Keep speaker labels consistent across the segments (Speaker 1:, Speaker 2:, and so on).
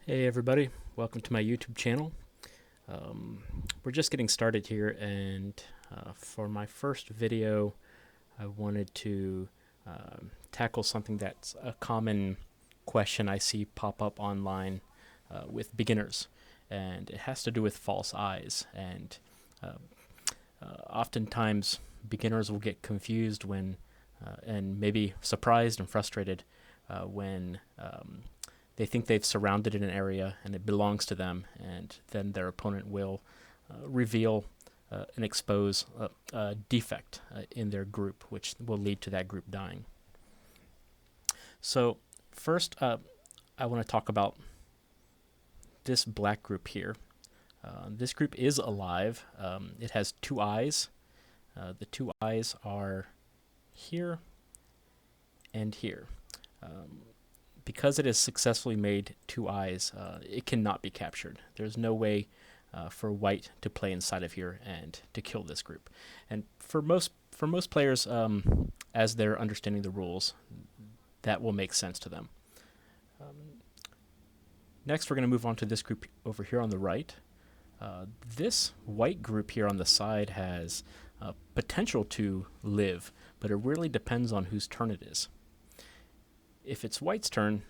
Speaker 1: Hey everybody, welcome to my YouTube channel. We're just getting started here, and for my first video I wanted to tackle something that's a common question I see pop up online with beginners, and it has to do with false eyes. And uh, oftentimes beginners will get confused when and maybe surprised and frustrated when they think they've surrounded an area and it belongs to them, and then their opponent will reveal and expose a defect in their group, which will lead to that group dying. So first, I want to talk about this black group here. This group is alive. It has two eyes. The two eyes are here and here. Because it has successfully made two eyes, it cannot be captured. There's no way for white to play inside of here and to kill this group. And for most players, as they're understanding the rules, that will make sense to them. Next, we're going to move on to this group over here on the right. This white group here on the side has potential to live, but it really depends on whose turn it is. If it's white's turn,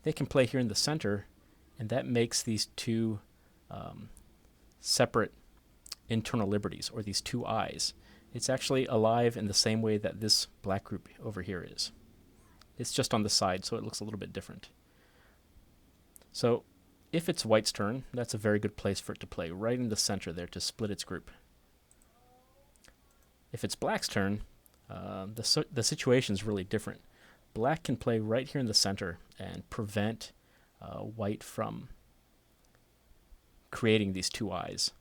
Speaker 1: they can play here in the center, and that makes these two separate internal liberties, or these two eyes. It's actually alive in the same way that this black group over here is. It's just on the side, so it looks a little bit different. So if it's white's turn, that's a very good place for it to play, right in the center there to split its group. If it's black's turn, the situation is really different. Black can play right here in the center and prevent white from creating these two eyes.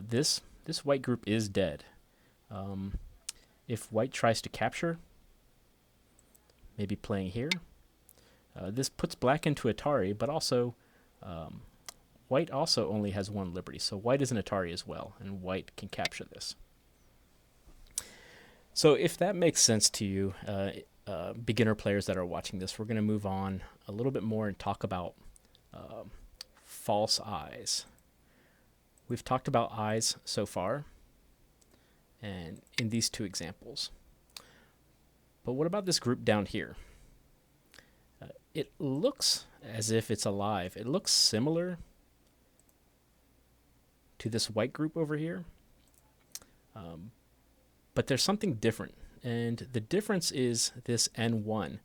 Speaker 1: This white group is dead. If white tries to capture, maybe playing here, this puts black into Atari, but also white also only has one liberty, so white is an Atari as well, and white can capture this. So if that makes sense to you, beginner players that are watching this, we're going to move on a little bit more and talk about false eyes. We've talked about eyes so far, and in these two examples. But what about this group down here? It looks as if it's alive. It looks similar to this white group over here, but there's something different. And the difference is this N1.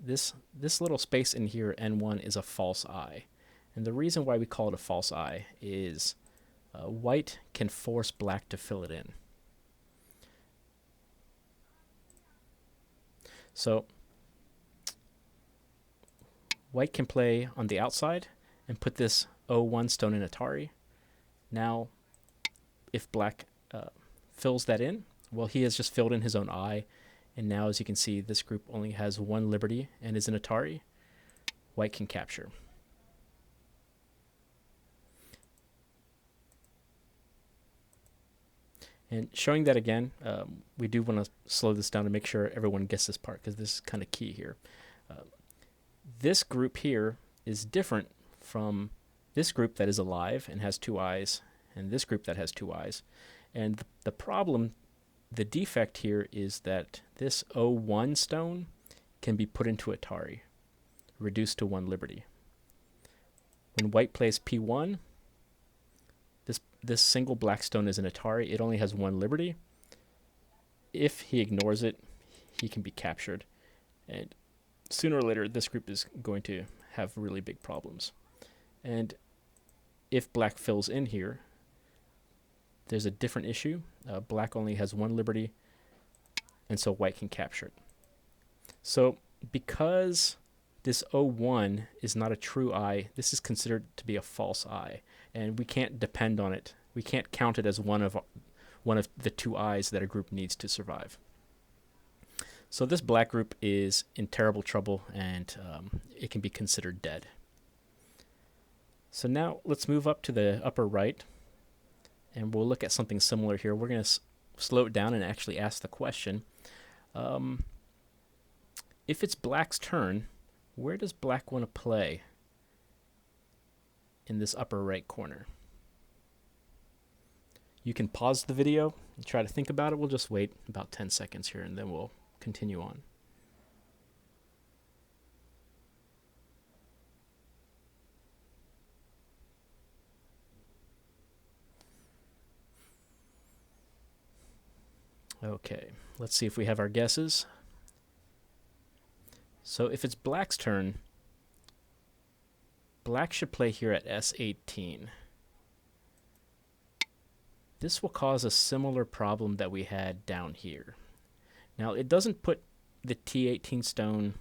Speaker 1: This little space in here, N1, is a false eye. And the reason why we call it a false eye is white can force black to fill it in. So white can play on the outside and put this O1 stone in Atari. Now, if black fills that in, well, he has just filled in his own eye, and now, as you can see, this group only has one liberty and is an Atari. White can capture. And showing that again, we do want to slow this down to make sure everyone gets this part, because this is kind of key here. This group here is different from this group that is alive and has two eyes, and this group that has two eyes. And the problem, the defect here, is that this O1 stone can be put into Atari, reduced to one liberty. When white plays P1, this single black stone is an Atari. It only has one liberty. If he ignores it, he can be captured. And sooner or later, this group is going to have really big problems. And if black fills in here, there's a different issue. Black only has one liberty, and so white can capture it. So because this O1 is not a true eye, this is considered to be a false eye, and we can't depend on it. We can't count it as one of the two eyes that a group needs to survive. So this black group is in terrible trouble, and it can be considered dead. So now let's move up to the upper right, and we'll look at something similar here. We're going to slow it down and actually ask the question. If it's black's turn, Where does black want to play in this upper right corner? You can pause the video and try to think about it. We'll just wait about 10 seconds here and then we'll continue on. Okay, let's see if we have our guesses. So if it's black's turn, black should play here at S18. This will cause a similar problem that we had down here. Now, it doesn't put the T18 stone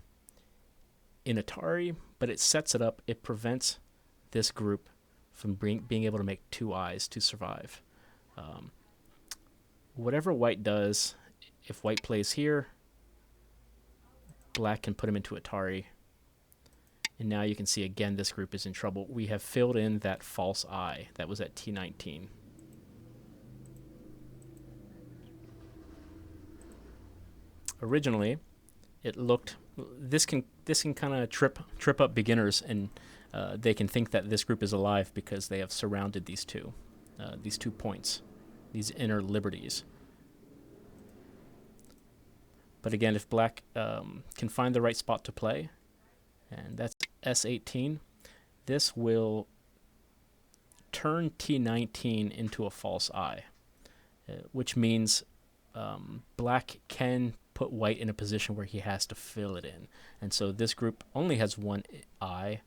Speaker 1: in Atari, but it sets it up. It prevents this group from being able to make two eyes to survive. Whatever white does, if white plays here, black can put him into Atari. And now you can see again this group is in trouble. We have filled in that false eye that was at T19. Originally, it looked, this can kind of trip up beginners, and they can think that this group is alive because they have surrounded these two points, these inner liberties. But again, if black can find the right spot to play, and that's S18, this will turn T19 into a false eye, which means black can put white in a position where he has to fill it in. And so this group only has one eye,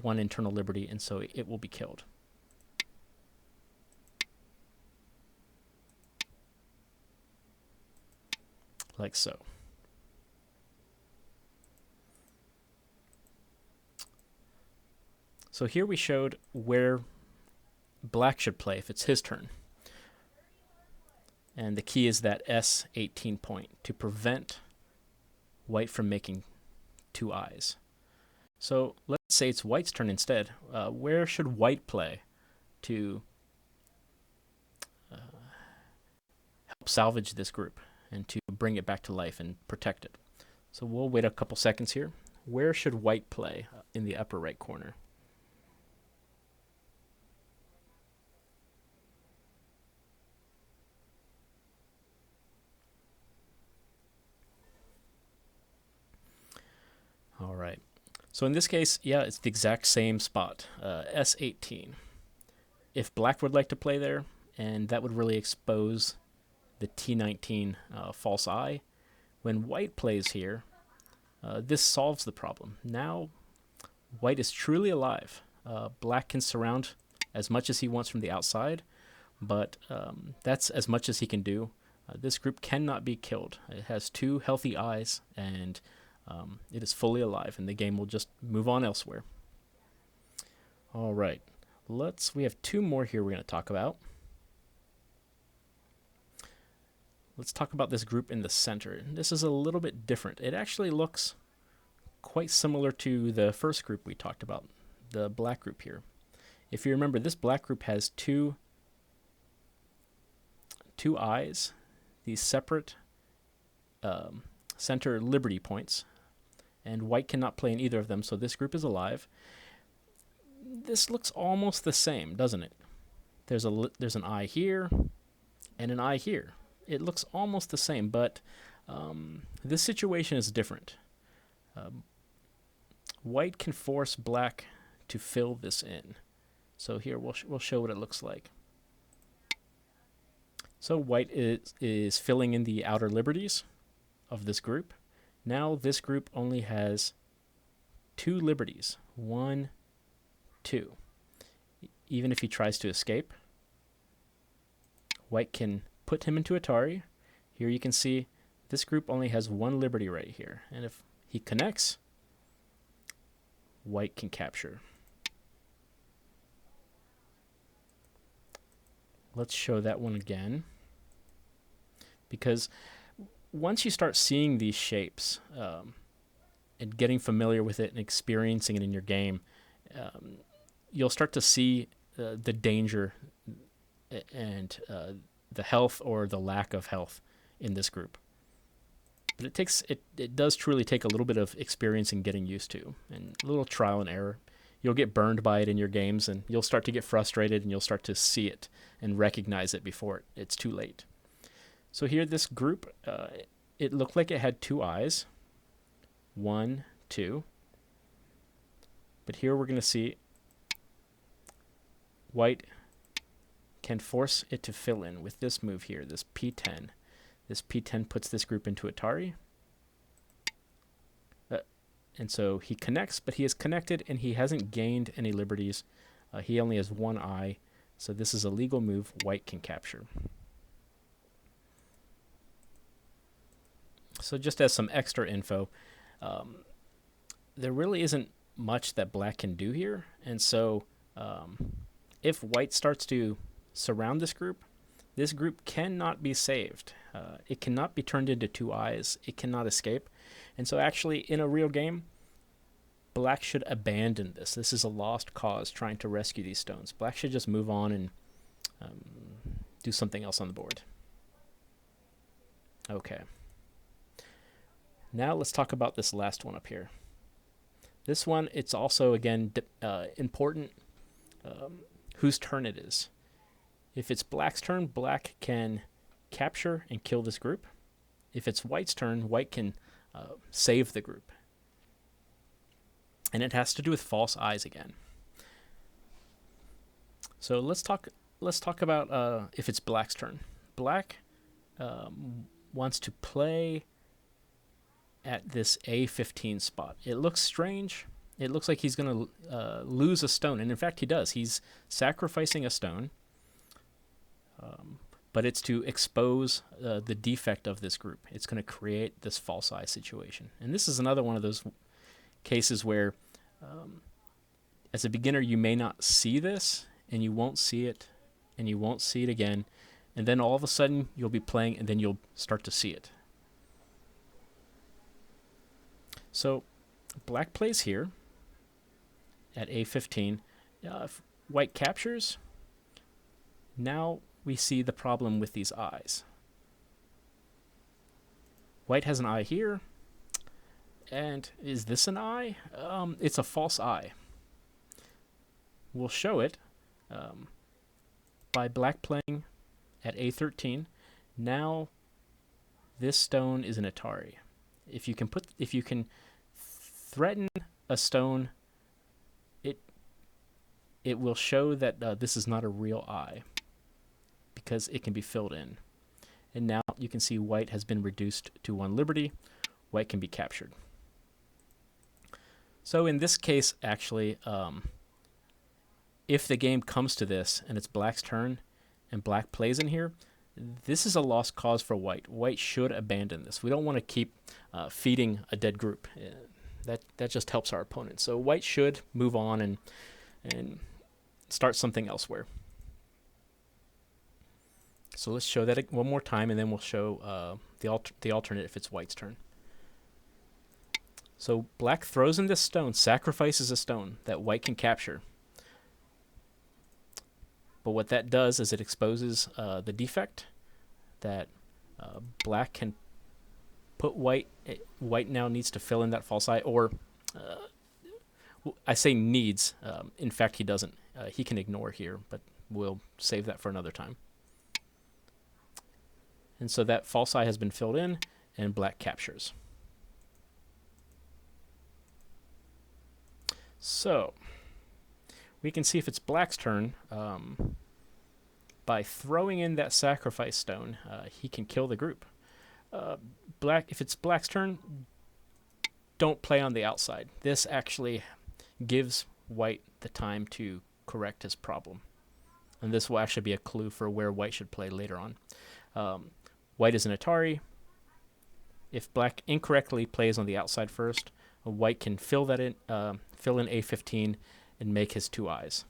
Speaker 1: one internal liberty, and so it will be killed. Like so. So here we showed where black should play if it's his turn. And the key is that S18 point to prevent white from making two eyes. So let's say it's white's turn instead. Where should white play to help salvage this group and to bring it back to life and protect it? So we'll wait a couple seconds here. Where should white play in the upper right corner? All right. So in this case, yeah, it's the exact same spot, S18. If black would like to play there, and that would really expose the T19 false eye, when white plays here, this solves the problem. Now, white is truly alive. Black can surround as much as he wants from the outside, but that's as much as he can do. This group cannot be killed. It has two healthy eyes, and it is fully alive, and the game will just move on elsewhere. All right, we have two more here we're going to talk about. Let's talk about this group in the center. This is a little bit different. It actually looks quite similar to the first group we talked about, the black group here. If you remember, this black group has two eyes, these separate center liberty points, and white cannot play in either of them, so this group is alive. This looks almost the same, doesn't it? There's an eye here and an eye here. It looks almost the same, but this situation is different. White can force black to fill this in. So here we'll show what it looks like. So white is filling in the outer liberties of this group. Now this group only has two liberties. 1, 2. Even if he tries to escape, white can put him into Atari. Here you can see this group only has one liberty right here. And if he connects, white can capture. Let's show that one again. Because once you start seeing these shapes and getting familiar with it and experiencing it in your game, you'll start to see the danger and the health or the lack of health in this group. But it does truly take a little bit of experience in getting used to, and a little trial and error. You'll get burned by it in your games, and you'll start to get frustrated, and you'll start to see it and recognize it before it's too late. So here, this group, it looked like it had two eyes. 1, 2. But here we're going to see white can force it to fill in with this move here, this P10. This P10 puts this group into Atari. And so he connects, but he is connected and he hasn't gained any liberties. He only has one eye. So this is a legal move white can capture. So just as some extra info, there really isn't much that black can do here. And so if white starts to surround this group cannot be saved. It cannot be turned into two eyes. It cannot escape. And so actually, in a real game, black should abandon this. This is a lost cause trying to rescue these stones. Black should just move on and do something else on the board. Okay. Now let's talk about this last one up here. This one, it's also, again, important whose turn it is. If it's black's turn, black can capture and kill this group. If it's white's turn, white can save the group. And it has to do with false eyes again. So let's talk about if it's black's turn. Black wants to play at this A15 spot. It looks strange. It looks like he's going to lose a stone, and in fact he does. He's sacrificing a stone, but it's to expose the defect of this group. It's going to create this false eye situation. And this is another one of those cases where as a beginner you may not see this, and you won't see it, and you won't see it again, and then all of a sudden you'll be playing and then you'll start to see it. So black plays here at A15. If white captures, now we see the problem with these eyes. White has an eye here, and is this an eye? It's a false eye. We'll show it by black playing at A13. Now this stone is an Atari. If you can threaten a stone, it will show that this is not a real eye, because it can be filled in. And now you can see white has been reduced to 1 liberty. White can be captured. So in this case, actually, if the game comes to this and it's black's turn and black plays in here, this is a lost cause for white. White should abandon this. We don't want to keep feeding a dead group. That just helps our opponent. So white should move on and start something elsewhere. So let's show that one more time, and then we'll show the alternate if it's white's turn. So black throws in this stone, sacrifices a stone that white can capture. But what that does is it exposes the defect that black can put white. White now needs to fill in that false eye, or I say needs. In fact, he doesn't. He can ignore here, but we'll save that for another time. And so that false eye has been filled in, and black captures. So we can see if it's black's turn, by throwing in that sacrifice stone, he can kill the group. If it's black's turn, don't play on the outside. This actually gives white the time to correct his problem. And this will actually be a clue for where white should play later on. White is an Atari. If black incorrectly plays on the outside first, white can fill in A15 and make his 2 eyes.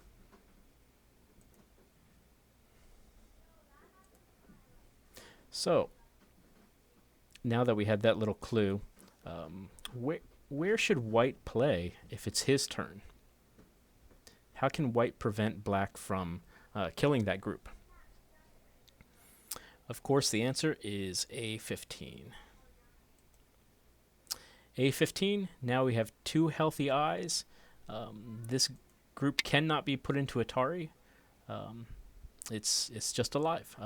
Speaker 1: So now that we had that little clue, where should white play if it's his turn? How can white prevent black from killing that group? Of course, the answer is A15. A15, now we have 2 healthy eyes. This group cannot be put into Atari. It's just alive.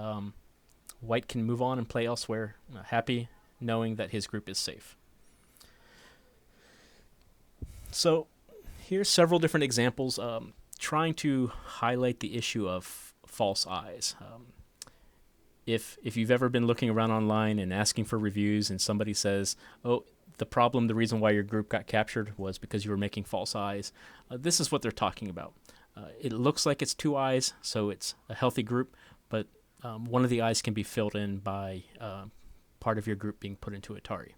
Speaker 1: White can move on and play elsewhere, happy knowing that his group is safe. So here's several different examples trying to highlight the issue of false eyes. If you've ever been looking around online and asking for reviews and somebody says, oh, the reason why your group got captured was because you were making false eyes, this is what they're talking about. It looks like it's 2 eyes, so it's a healthy group, but one of the eyes can be filled in by part of your group being put into Atari.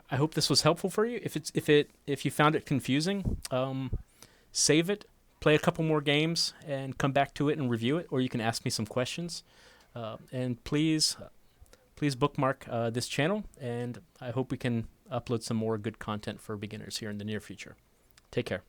Speaker 1: I hope this was helpful for you. If you found it confusing, save it, play a couple more games, and come back to it and review it, or you can ask me some questions. And please bookmark this channel, and I hope we can upload some more good content for beginners here in the near future. Take care.